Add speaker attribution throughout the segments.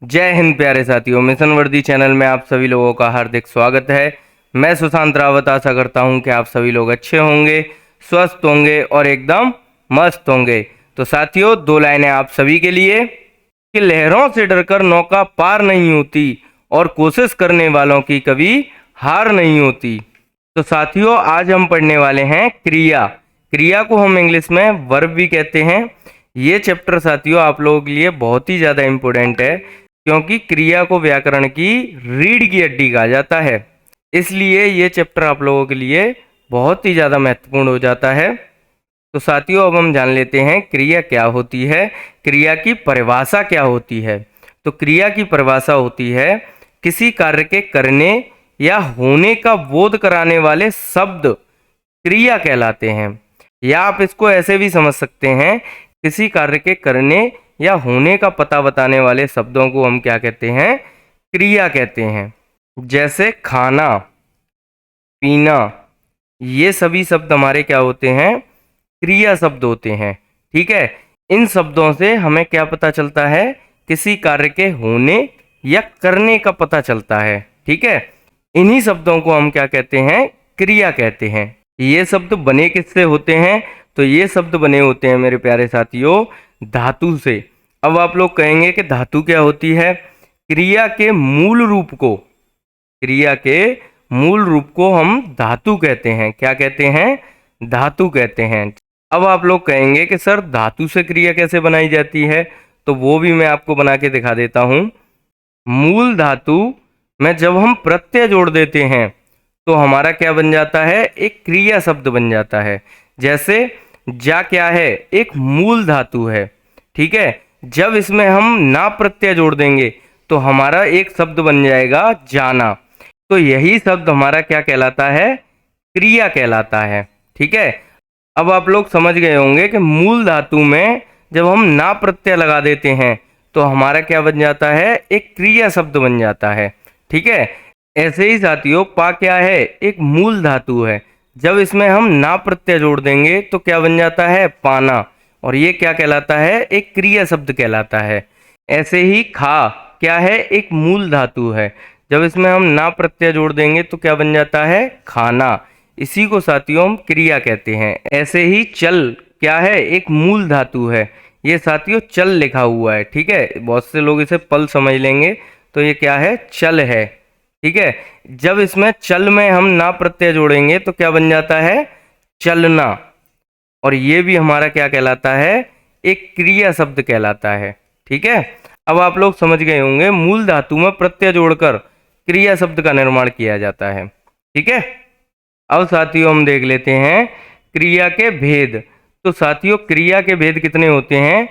Speaker 1: जय हिंद प्यारे साथियों, मिशन वर्दी चैनल में आप सभी लोगों का हार्दिक स्वागत है। मैं सुशांत रावत आशा करता हूं कि आप सभी लोग अच्छे होंगे, स्वस्थ होंगे और एकदम मस्त होंगे। तो साथियों, दो लाइनें आप सभी के लिए कि लहरों से डरकर नौका पार नहीं होती और कोशिश करने वालों की कभी हार नहीं होती। तो साथियों, आज हम पढ़ने वाले हैं क्रिया। क्रिया को हम इंग्लिश में वर्ब भी कहते हैं। ये चैप्टर साथियों आप लोगों के लिए बहुत ही ज़्यादा इम्पोर्टेंट है, क्योंकि क्रिया को व्याकरण की रीढ़ की हड्डी कहा जाता है। इसलिए ये चैप्टर आप लोगों के लिए बहुत ही ज़्यादा महत्वपूर्ण हो जाता है। तो साथियों, अब हम जान लेते हैं क्रिया क्या होती है, क्रिया की परिभाषा क्या होती है। तो क्रिया की परिभाषा होती है किसी कार्य के करने या होने का बोध कराने वाले शब्द क्रिया कहलाते हैं। या आप इसको ऐसे भी समझ सकते हैं, किसी कार्य के करने या होने का पता बताने वाले शब्दों को हम क्या कहते हैं, क्रिया कहते हैं। जैसे खाना, पीना, ये सभी शब्द हमारे क्या होते हैं, क्रिया शब्द होते हैं। ठीक है, इन शब्दों से हमें क्या पता चलता है, किसी कार्य के होने या करने का पता चलता है। ठीक है, इन्हीं शब्दों को हम क्या कहते हैं, क्रिया कहते हैं। ये शब्द बने किससे होते हैं, तो ये शब्द बने होते हैं मेरे प्यारे साथियों धातु से। अब आप लोग कहेंगे कि धातु क्या होती है। क्रिया के मूल रूप को, क्रिया के मूल रूप को हम धातु कहते हैं। क्या कहते हैं, धातु कहते हैं। अब आप लोग कहेंगे कि सर धातु से क्रिया कैसे बनाई जाती है, तो वो भी मैं आपको बना के दिखा देता हूँ। मूल धातु में जब हम प्रत्यय जोड़ देते हैं तो हमारा क्या बन जाता है, एक क्रिया शब्द बन जाता है। जैसे जा क्या है, एक मूल धातु है। ठीक है, जब इसमें हम ना प्रत्यय जोड़ देंगे तो हमारा एक शब्द बन जाएगा जाना। तो यही शब्द हमारा क्या कहलाता है, क्रिया कहलाता है। ठीक है, अब आप लोग समझ गए होंगे कि मूल धातु में जब हम ना प्रत्यय लगा देते हैं तो हमारा क्या बन जाता है, एक क्रिया शब्द बन जाता है। ठीक है, ऐसे ही साथियों पा क्या है, एक मूल धातु है। जब इसमें हम ना प्रत्यय जोड़ देंगे तो क्या बन जाता है, पाना, और ये क्या कहलाता है, एक क्रिया शब्द कहलाता है। ऐसे ही खा क्या है, एक मूल धातु है। जब इसमें हम ना प्रत्यय जोड़ देंगे तो क्या बन जाता है, खाना। इसी को साथियों हम क्रिया कहते हैं। ऐसे ही चल क्या है, एक मूल धातु है। ये साथियों चल लिखा हुआ है। ठीक है, बहुत से लोग इसे पल समझ लेंगे, तो ये क्या है, चल है। ठीक है, जब इसमें चल में हम ना प्रत्यय जोड़ेंगे तो क्या बन जाता है, चलना, और ये भी हमारा क्या कहलाता है, एक क्रिया शब्द कहलाता है। ठीक है, अब आप लोग समझ गए होंगे मूल धातु में प्रत्यय जोड़कर क्रिया शब्द का निर्माण किया जाता है। ठीक है, अब साथियों हम देख लेते हैं क्रिया के भेद। तो साथियों क्रिया के भेद कितने होते हैं,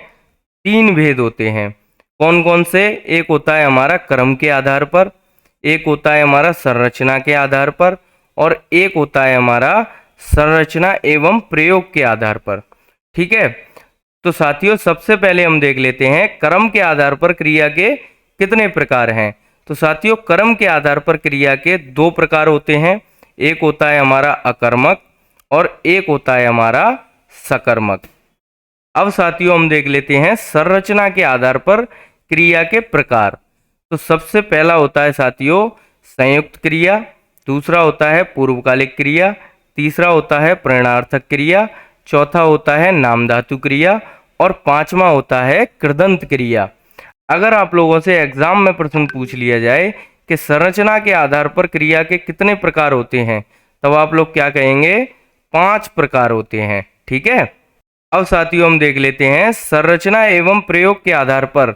Speaker 1: 3 भेद होते हैं। कौन कौन से, एक होता है हमारा क्रम के आधार पर, एक होता है हमारा संरचना के आधार पर, और एक होता है हमारा संरचना एवं प्रयोग के आधार पर। ठीक है, तो साथियों सबसे पहले हम देख लेते हैं क्रम के आधार पर क्रिया के कितने प्रकार हैं। तो साथियों क्रम के आधार पर क्रिया के 2 प्रकार होते हैं। एक होता है हमारा अकर्मक और एक होता है हमारा सकर्मक। अब साथियों हम देख लेते हैं संरचना के आधार पर क्रिया के प्रकार। तो सबसे पहला होता है साथियों संयुक्त क्रिया, दूसरा होता है पूर्वकालिक क्रिया, तीसरा होता है प्रेरणार्थक क्रिया, चौथा होता है नामधातु क्रिया, और पांचवा होता है कृदंत क्रिया। अगर आप लोगों से एग्जाम में प्रश्न पूछ लिया जाए कि संरचना के आधार पर क्रिया के कितने प्रकार होते हैं, तब आप लोग क्या कहेंगे, 5 प्रकार होते हैं। ठीक है, अब साथियों हम देख लेते हैं संरचना एवं प्रयोग के आधार पर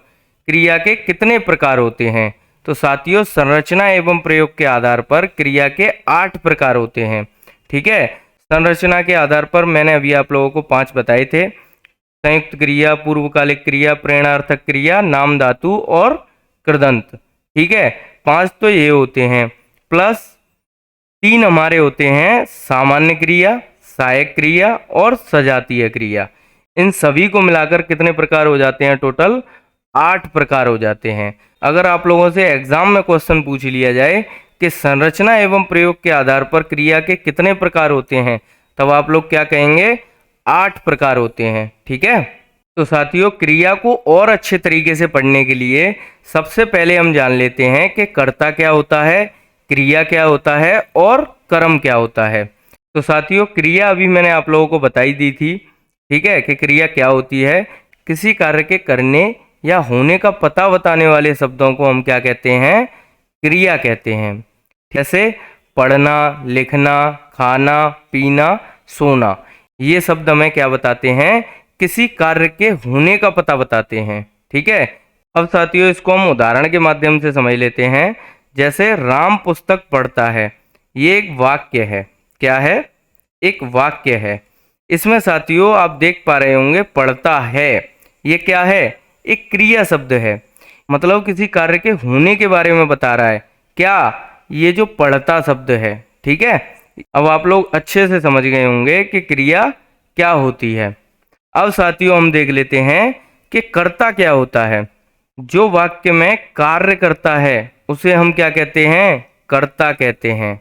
Speaker 1: क्रिया के कितने प्रकार होते हैं। तो साथियों संरचना एवं प्रयोग के आधार पर क्रिया के 8 प्रकार होते हैं। ठीक है, संरचना के आधार पर मैंने अभी आप लोगों को 5 बताए थे, संयुक्त क्रिया, पूर्वकालिक क्रिया, प्रेरणार्थक क्रिया, नाम धातु और कृदंत। ठीक है, 5 तो ये होते हैं, प्लस 3 हमारे होते हैं सामान्य क्रिया, सहायक क्रिया और सजातीय क्रिया। इन सभी को मिलाकर कितने प्रकार हो जाते हैं, टोटल 8 प्रकार हो जाते हैं। अगर आप लोगों से एग्जाम में क्वेश्चन पूछ लिया जाए कि संरचना एवं प्रयोग के आधार पर क्रिया के कितने प्रकार होते हैं, तब आप लोग क्या कहेंगे, 8 प्रकार होते हैं। ठीक है, तो साथियों, क्रिया को और अच्छे तरीके से पढ़ने के लिए सबसे पहले हम जान लेते हैं कि कर्ता क्या होता है, क्रिया क्या होता है और कर्म क्या होता है। तो साथियों, क्रिया अभी मैंने आप लोगों को बताई दी थी, ठीक है, कि क्रिया क्या होती है। किसी कार्य के करने या होने का पता बताने वाले शब्दों को हम क्या कहते हैं, क्रिया कहते हैं। जैसे पढ़ना, लिखना, खाना, पीना, सोना, ये शब्द हमें क्या बताते हैं, किसी कार्य के होने का पता बताते हैं, ठीक है। अब साथियों, इसको हम उदाहरण के माध्यम से समझ लेते हैं। जैसे राम पुस्तक पढ़ता है, ये एक वाक्य है। क्या है, एक वाक्य है। इसमें साथियों आप देख पा रहे होंगे, पढ़ता है, ये क्या है, एक क्रिया शब्द है। मतलब किसी कार्य के होने के बारे में बता रहा है। क्या, ये जो पढ़ता शब्द है, ठीक है। अब आप लोग अच्छे से समझ गए होंगे कि क्रिया क्या होती है। अब साथियों हम देख लेते हैं कि कर्ता क्या होता है। जो वाक्य में कार्य करता है उसे हम क्या कहते हैं, कर्ता कहते हैं।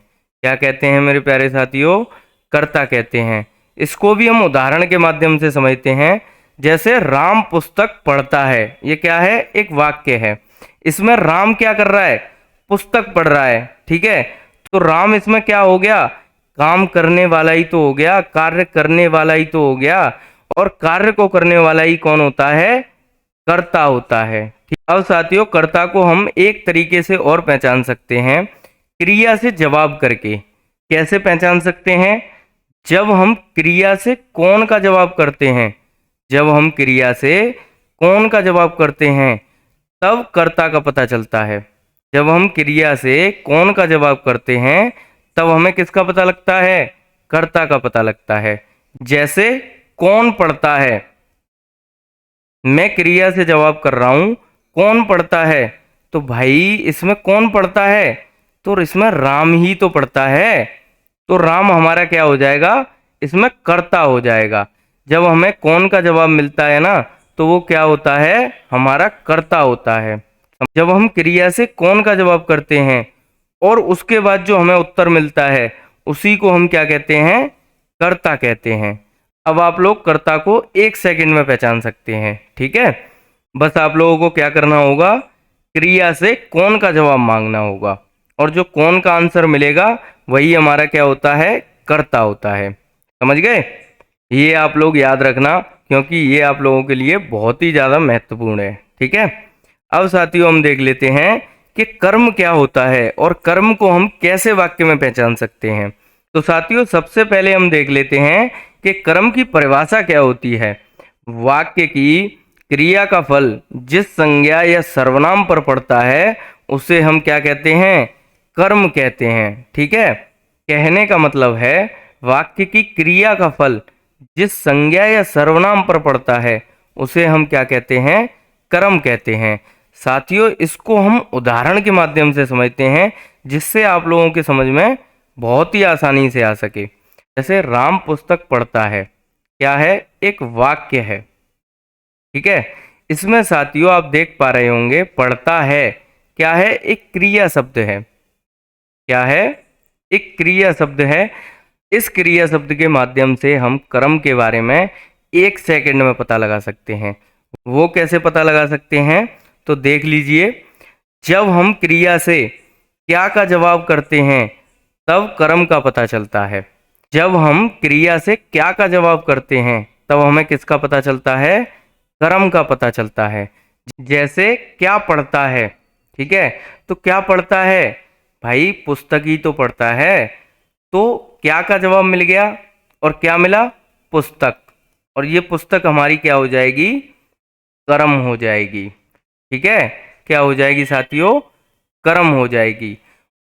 Speaker 1: क्या कहते हैं मेरे प्यारे साथियों, कर्ता कहते हैं। इसको भी हम उदाहरण के माध्यम से समझते हैं। जैसे राम पुस्तक पढ़ता है, ये क्या है, एक वाक्य है। इसमें राम क्या कर रहा है, पुस्तक पढ़ रहा है, ठीक है। तो राम इसमें क्या हो गया, काम करने वाला ही तो हो गया, कार्य करने वाला ही तो हो गया। और कार्य को करने वाला ही कौन होता है, कर्ता होता है। अब साथियों, कर्ता को हम एक तरीके से और पहचान सकते हैं, क्रिया से जवाब करके। कैसे पहचान सकते हैं, जब हम क्रिया से कौन का जवाब करते हैं, जब हम क्रिया से कौन का जवाब करते हैं तब कर्ता का पता चलता है। जब हम क्रिया से कौन का जवाब करते हैं तब हमें किसका पता लगता है, कर्ता का पता लगता है। जैसे कौन पढ़ता है, मैं क्रिया से जवाब कर रहा हूं, कौन पढ़ता है, तो भाई इसमें कौन पढ़ता है, तो इसमें राम ही तो पढ़ता है। तो राम हमारा क्या हो जाएगा, इसमें कर्ता हो जाएगा। जब हमें कौन का जवाब मिलता है ना, तो वो क्या होता है, हमारा कर्ता होता है। जब हम क्रिया से कौन का जवाब करते हैं और उसके बाद जो हमें उत्तर मिलता है उसी को हम क्या कहते हैं, कर्ता कहते हैं। अब आप लोग कर्ता को एक सेकंड में पहचान सकते हैं, ठीक है। बस आप लोगों को क्या करना होगा, क्रिया से कौन का जवाब मांगना होगा और जो कौन का आंसर मिलेगा वही हमारा क्या होता है, कर्ता होता है। समझ गए, ये आप लोग याद रखना क्योंकि ये आप लोगों के लिए बहुत ही ज़्यादा महत्वपूर्ण है, ठीक है। अब साथियों हम देख लेते हैं कि कर्म क्या होता है और कर्म को हम कैसे वाक्य में पहचान सकते हैं। तो साथियों सबसे पहले हम देख लेते हैं कि कर्म की परिभाषा क्या होती है। वाक्य की क्रिया का फल जिस संज्ञा या सर्वनाम पर पड़ता है उसे हम क्या कहते हैं, कर्म कहते हैं, ठीक है। कहने का मतलब है वाक्य की क्रिया का फल जिस संज्ञा या सर्वनाम पर पड़ता है उसे हम क्या कहते हैं, कर्म कहते हैं। साथियों इसको हम उदाहरण के माध्यम से समझते हैं जिससे आप लोगों के समझ में बहुत ही आसानी से आ सके। जैसे राम पुस्तक पढ़ता है, क्या है, एक वाक्य है, ठीक है। इसमें साथियों आप देख पा रहे होंगे, पढ़ता है क्या है, एक क्रिया शब्द है। क्या है, एक क्रिया शब्द है। इस क्रिया शब्द के माध्यम से हम कर्म के बारे में एक सेकंड में पता लगा सकते हैं। वो कैसे पता लगा सकते हैं, तो देख लीजिए। जब हम क्रिया से क्या का जवाब करते हैं तब कर्म का पता चलता है। जब हम क्रिया से क्या का जवाब करते हैं तब हमें किसका पता चलता है, कर्म का पता चलता है। जैसे क्या पढ़ता है, ठीक है, तो क्या पढ़ता है, भाई पुस्तक ही तो पढ़ता है। तो क्या का जवाब मिल गया और क्या मिला, पुस्तक। और ये पुस्तक हमारी क्या हो जाएगी, कर्म हो जाएगी, ठीक है। क्या हो जाएगी साथियों, कर्म हो जाएगी।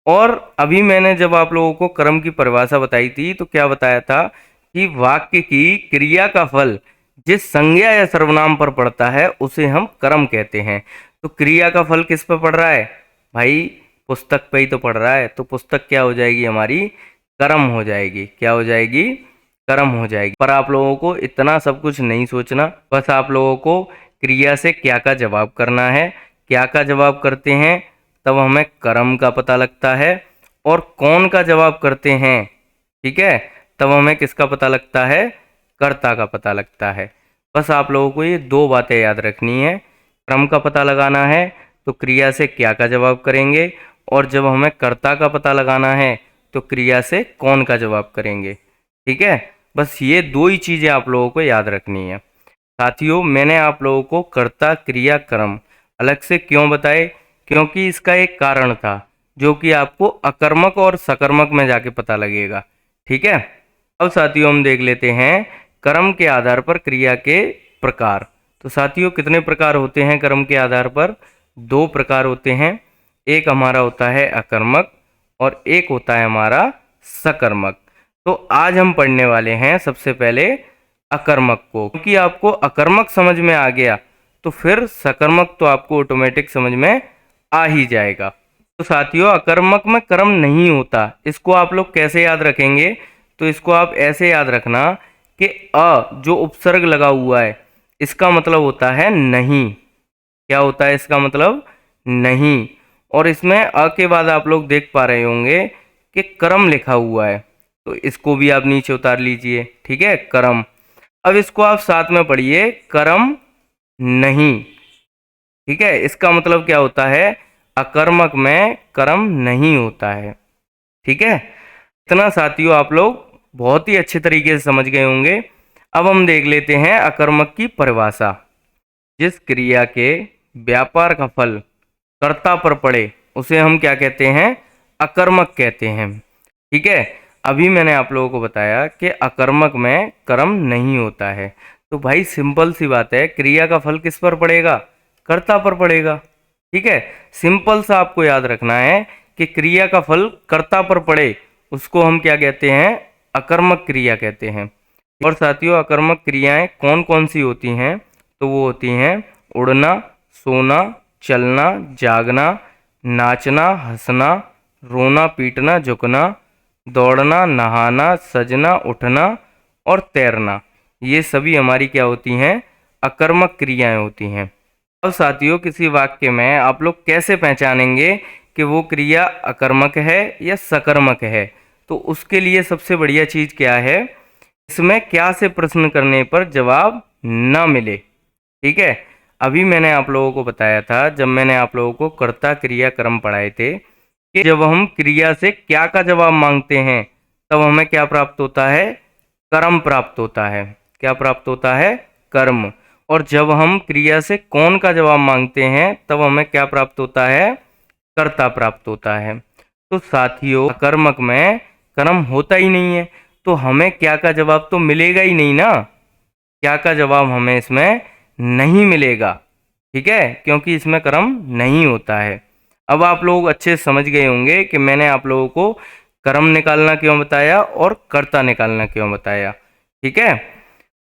Speaker 1: और अभी मैंने जब आप लोगों को कर्म की परिभाषा बताई थी तो क्या बताया था कि वाक्य की क्रिया का फल जिस संज्ञा या सर्वनाम पर पड़ता है उसे हम कर्म कहते हैं। तो क्रिया का फल किस पर पड़ रहा है, भाई पुस्तक पे ही तो पड़ रहा है। तो पुस्तक क्या हो जाएगी, हमारी कर्म हो जाएगी। क्या हो जाएगी, कर्म हो जाएगी। पर आप लोगों को इतना सब कुछ नहीं सोचना, बस आप लोगों को क्रिया से क्या का जवाब करना है। क्या का जवाब करते हैं तब हमें कर्म का पता लगता है, और कौन का जवाब करते हैं, ठीक है, तब हमें किसका पता लगता है, कर्ता का पता लगता है। बस आप लोगों को ये दो बातें याद रखनी है। क्रम का पता लगाना है तो क्रिया से क्या का जवाब करेंगे, और जब हमें कर्ता का पता लगाना है तो क्रिया से कौन का जवाब करेंगे। ठीक है, बस ये दो ही चीज़ें आप लोगों को याद रखनी है। साथियों, मैंने आप लोगों को कर्ता क्रिया कर्म अलग से क्यों बताए, क्योंकि इसका एक कारण था जो कि आपको अकर्मक और सकर्मक में जाके पता लगेगा। ठीक है, अब साथियों हम देख लेते हैं कर्म के आधार पर क्रिया के प्रकार। तो साथियों कितने प्रकार होते हैं कर्म के आधार पर? दो प्रकार होते हैं। एक हमारा होता है अकर्मक और एक होता है हमारा सकर्मक। तो आज हम पढ़ने वाले हैं सबसे पहले अकर्मक को, क्योंकि आपको अकर्मक समझ में आ गया तो फिर सकर्मक तो आपको ऑटोमेटिक समझ में आ ही जाएगा। तो साथियों अकर्मक में कर्म नहीं होता, इसको आप लोग कैसे याद रखेंगे? तो इसको आप ऐसे याद रखना कि अ जो उपसर्ग लगा हुआ है इसका मतलब होता है नहीं। क्या होता है इसका मतलब? नहीं। और इसमें अ के बाद आप लोग देख पा रहे होंगे कि कर्म लिखा हुआ है, तो इसको भी आप नीचे उतार लीजिए। ठीक है, कर्म। अब इसको आप साथ में पढ़िए, कर्म नहीं। ठीक है, इसका मतलब क्या होता है? अकर्मक में कर्म नहीं होता है। ठीक है, इतना साथियों आप लोग बहुत ही अच्छे तरीके से समझ गए होंगे। अब हम देख लेते हैं अकर्मक की परिभाषा। जिस क्रिया के व्यापार का फल कर्ता पर पड़े उसे हम क्या कहते हैं? अकर्मक कहते हैं। ठीक है, अभी मैंने आप लोगों को बताया कि अकर्मक में कर्म नहीं होता है। तो भाई सिंपल सी बात है, क्रिया का फल किस पर पड़ेगा? कर्ता पर पड़ेगा। ठीक है, सिंपल सा आपको याद रखना है कि क्रिया का फल कर्ता पर पड़े उसको हम क्या कहते हैं? अकर्मक क्रिया कहते हैं। और साथियों अकर्मक क्रियाएं कौन कौन सी होती हैं? तो वो होती हैं उड़ना, सोना, चलना, जागना, नाचना, हंसना, रोना, पीटना, झुकना, दौड़ना, नहाना, सजना, उठना और तैरना। ये सभी हमारी क्या होती हैं? अकर्मक क्रियाएं होती हैं। अब साथियों किसी वाक्य में आप लोग कैसे पहचानेंगे कि वो क्रिया अकर्मक है या सकर्मक है? तो उसके लिए सबसे बढ़िया चीज़ क्या है? इसमें क्या से प्रश्न करने पर जवाब न मिले। ठीक है, अभी मैंने आप लोगों को बताया था जब मैंने आप लोगों को कर्ता क्रिया कर्म पढ़ाए थे कि जब हम क्रिया से क्या का जवाब मांगते हैं तब हमें क्या प्राप्त होता है? कर्म प्राप्त होता है। क्या प्राप्त होता है? कर्म। और जब हम क्रिया से कौन का जवाब मांगते हैं तब हमें क्या प्राप्त होता है? कर्ता प्राप्त होता है। तो साथियों कर्मक में कर्म होता ही नहीं है तो हमें क्या का जवाब तो मिलेगा ही नहीं ना। क्या का जवाब हमें इसमें नहीं मिलेगा। ठीक है, क्योंकि इसमें कर्म नहीं होता है। अब आप लोग अच्छे से समझ गए होंगे कि मैंने आप लोगों को कर्म निकालना क्यों बताया और कर्ता निकालना क्यों बताया। ठीक है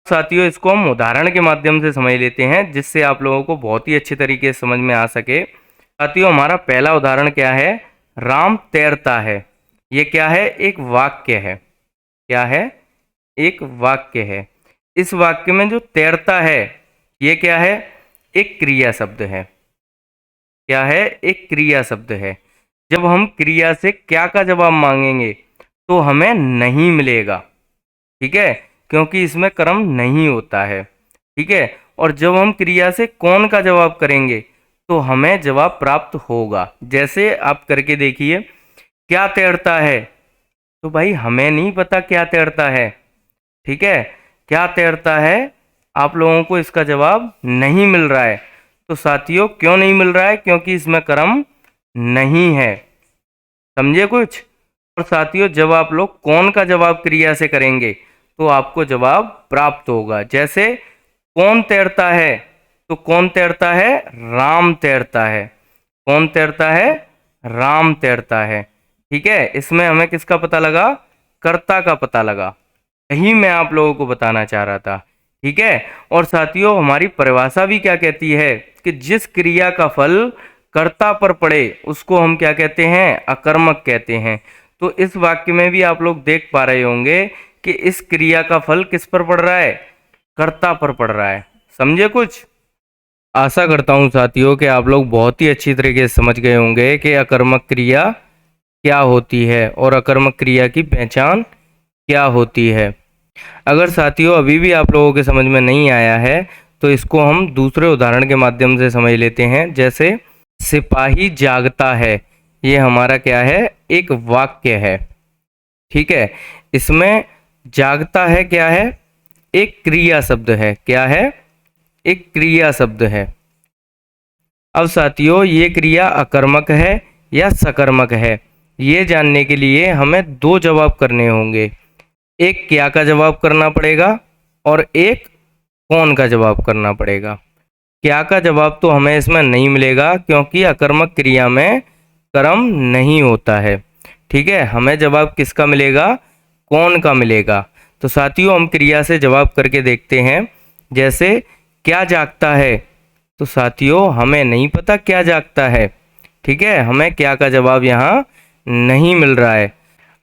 Speaker 1: साथियों, इसको हम उदाहरण के माध्यम से समझ लेते हैं जिससे आप लोगों को बहुत ही अच्छे तरीके से समझ में आ सके। साथियों हमारा पहला उदाहरण क्या है? राम तैरता है। ये क्या है? एक वाक्य है। क्या है? एक वाक्य है। इस वाक्य में जो तैरता है ये क्या है? एक क्रिया शब्द है। क्या है? एक क्रिया शब्द है। जब हम क्रिया से क्या का जवाब मांगेंगे तो हमें नहीं मिलेगा। ठीक है, क्योंकि इसमें कर्म नहीं होता है। ठीक है, और जब हम क्रिया से कौन का जवाब करेंगे तो हमें जवाब प्राप्त होगा। जैसे आप करके देखिए, क्या तैरता है? तो भाई हमें नहीं पता क्या तैरता है। ठीक है, क्या तैरता है? आप लोगों को इसका जवाब नहीं मिल रहा है। तो साथियों क्यों नहीं मिल रहा है? क्योंकि इसमें कर्म नहीं है। समझे कुछ? और साथियों जब आप लोग कौन का जवाब क्रिया से करेंगे तो आपको जवाब प्राप्त होगा। जैसे कौन तैरता है? तो कौन तैरता है? राम तैरता है। कौन तैरता है? राम तैरता है। ठीक है, इसमें हमें किसका पता लगा? कर्ता का पता लगा। यही मैं आप लोगों को बताना चाह रहा था। ठीक है, और साथियों हमारी परिभाषा भी क्या कहती है कि जिस क्रिया का फल कर्ता पर पड़े उसको हम क्या कहते हैं? अकर्मक कहते हैं। तो इस वाक्य में भी आप लोग देख पा रहे होंगे कि इस क्रिया का फल किस पर पड़ रहा है? कर्ता पर पड़ रहा है। समझे कुछ? आशा करता हूँ साथियों कि आप लोग बहुत ही अच्छी तरीके से समझ गए होंगे कि अकर्मक क्रिया क्या होती है और अकर्मक क्रिया की पहचान क्या होती है। अगर साथियों अभी भी आप लोगों के समझ में नहीं आया है तो इसको हम दूसरे उदाहरण के माध्यम से समझ लेते हैं। जैसे सिपाही जागता है, ये हमारा क्या है, एक वाक्य है। ठीक है, इसमें जागता है क्या है, एक क्रिया शब्द है। क्या है, एक क्रिया शब्द है। अब साथियों ये क्रिया अकर्मक है या सकर्मक है, ये जानने के लिए हमें दो जवाब करने होंगे। एक क्या का जवाब करना पड़ेगा और एक कौन का जवाब करना पड़ेगा। क्या का जवाब तो हमें इसमें नहीं मिलेगा क्योंकि अकर्मक क्रिया में कर्म नहीं होता है। ठीक है, हमें जवाब किसका मिलेगा, कौन का मिलेगा। तो साथियों हम क्रिया से जवाब करके देखते हैं। जैसे क्या जागता है, तो साथियों हमें नहीं पता क्या जागता है। ठीक है, हमें क्या का जवाब यहाँ नहीं मिल रहा है।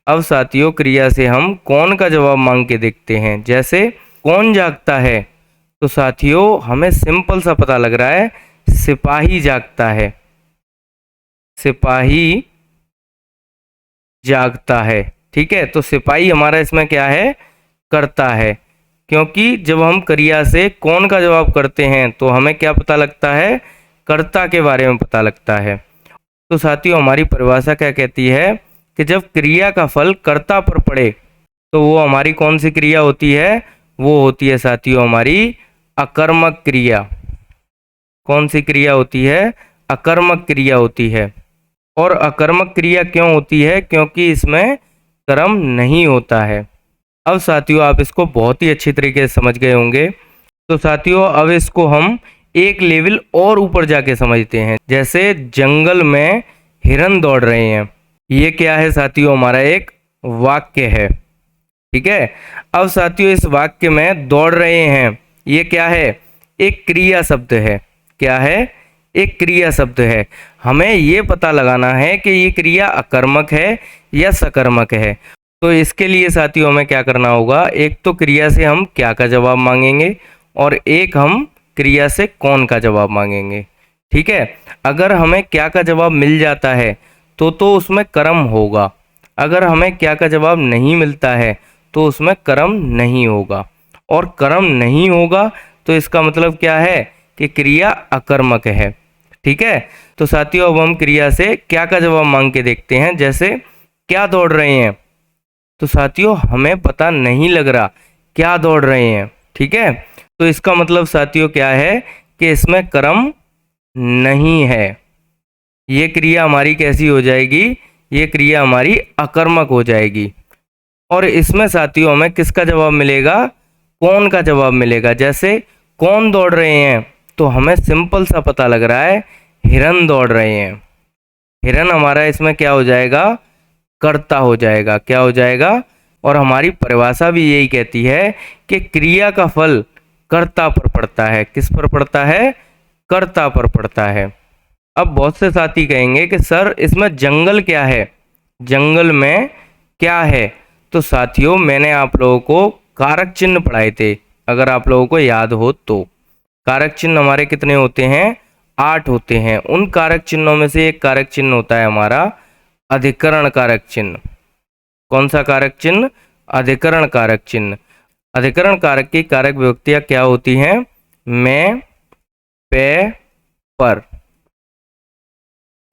Speaker 1: अब साथियों क्रिया से हम कौन का जवाब मांग के देखते हैं। जैसे कौन जागता है, तो साथियों हमें सिंपल सा पता लग रहा है, सिपाही जागता है। सिपाही जागता है। ठीक है, तो सिपाही हमारा इसमें क्या है, करता है। क्योंकि जब हम क्रिया से कौन का जवाब करते हैं तो हमें क्या पता लगता है, कर्ता के बारे में पता लगता है। तो साथियों हमारी परिभाषा क्या कहती है कि जब क्रिया का फल कर्ता पर पड़े तो वो हमारी कौन सी क्रिया होती है, वो होती है साथियों हमारी अकर्मक क्रिया। कौन सी क्रिया होती है, अकर्मक क्रिया होती है। और अकर्मक क्रिया क्यों होती है, क्योंकि इसमें कर्म नहीं होता है। अब साथियों आप इसको बहुत ही अच्छी तरीके से समझ गए होंगे। तो साथियों अब इसको हम एक लेवल और ऊपर जाके समझते हैं। जैसे जंगल में हिरन दौड़ रहे हैं, ये क्या है साथियों, हमारा एक वाक्य है। ठीक है, अब साथियों इस वाक्य में दौड़ रहे हैं, ये क्या है, एक क्रिया शब्द है। क्या है, एक क्रिया शब्द है। हमें ये पता लगाना है कि ये क्रिया अकर्मक है या सकर्मक है। तो इसके लिए साथियों हमें क्या करना होगा, एक तो क्रिया से हम क्या का जवाब मांगेंगे और एक हम क्रिया से कौन का जवाब मांगेंगे। ठीक है, अगर हमें क्या का जवाब मिल जाता है तो उसमें कर्म होगा। अगर हमें क्या का जवाब नहीं मिलता है तो उसमें कर्म नहीं होगा। और कर्म नहीं होगा तो इसका मतलब क्या है कि क्रिया अकर्मक है। ठीक है, तो साथियों अब हम क्रिया से क्या का जवाब मांग के देखते हैं। जैसे क्या दौड़ रहे हैं, तो साथियों हमें पता नहीं लग रहा क्या दौड़ रहे हैं। ठीक है, तो इसका मतलब साथियों क्या है कि इसमें कर्म नहीं है। ये क्रिया हमारी कैसी हो जाएगी, ये क्रिया हमारी अकर्मक हो जाएगी। और इसमें साथियों हमें किसका जवाब मिलेगा, कौन का जवाब मिलेगा। जैसे कौन दौड़ रहे हैं, तो हमें सिंपल सा पता लग रहा है, हिरन दौड़ रहे हैं। हिरन हमारा इसमें क्या हो जाएगा, कर्ता हो जाएगा। क्या हो जाएगा, और हमारी परिभाषा भी यही कहती है कि क्रिया का फल कर्ता पर पड़ता है। किस पर पड़ता है, कर्ता पर पड़ता है। अब बहुत से साथी कहेंगे कि सर इसमें जंगल क्या है, जंगल में क्या है। तो साथियों मैंने आप लोगों को कारक चिन्ह पढ़ाए थे, अगर आप लोगों को याद हो तो। कारक चिन्ह हमारे कितने होते हैं, 8 होते हैं। उन कारक चिन्हों में से एक कारक चिन्ह होता है हमारा अधिकरण कारक चिन्ह। कौन सा कारक चिन्ह, अधिकरण कारक चिन्ह। अधिकरण कारक की कारक विभक्तियां क्या होती हैं, मैं, पे, पर।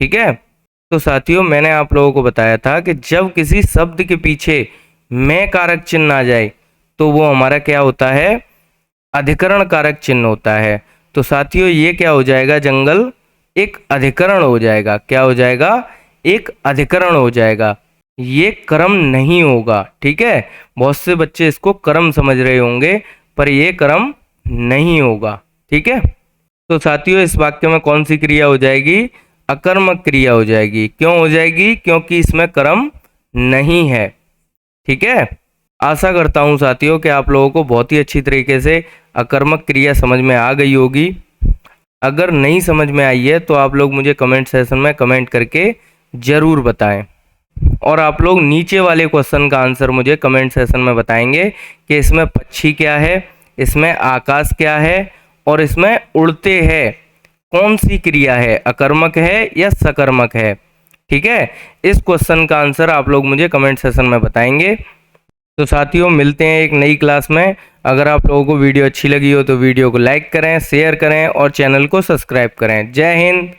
Speaker 1: ठीक है, तो साथियों मैंने आप लोगों को बताया था कि जब किसी शब्द के पीछे मैं कारक चिन्ह आ जाए तो वो हमारा क्या होता है, अधिकरण कारक चिन्ह होता है। तो साथियों ये क्या हो जाएगा, जंगल एक अधिकरण हो जाएगा। क्या हो जाएगा, एक अधिकरण हो जाएगा। ये कर्म नहीं होगा। ठीक है, बहुत से बच्चे इसको कर्म समझ रहे होंगे पर ये कर्म नहीं होगा। ठीक है, तो साथियों इस वाक्य में कौन सी क्रिया हो जाएगी, अकर्मक क्रिया हो जाएगी। क्यों हो जाएगी, क्योंकि इसमें कर्म नहीं है। ठीक है, आशा करता हूँ साथियों कि आप लोगों को बहुत ही अच्छी तरीके से अकर्मक क्रिया समझ में आ गई होगी। अगर नहीं समझ में आई है तो आप लोग मुझे कमेंट सेशन में कमेंट करके ज़रूर बताएं। और आप लोग नीचे वाले क्वेश्चन का आंसर मुझे कमेंट सेशन में बताएंगे कि इसमें पक्षी क्या है, इसमें आकाश क्या है और इसमें उड़ते हैं कौन सी क्रिया है, अकर्मक है या सकर्मक है। ठीक है, इस क्वेश्चन का आंसर आप लोग मुझे कमेंट सेशन में बताएंगे। तो साथियों मिलते हैं एक नई क्लास में। अगर आप लोगों को वीडियो अच्छी लगी हो तो वीडियो को लाइक करें, शेयर करें और चैनल को सब्सक्राइब करें। जय हिंद।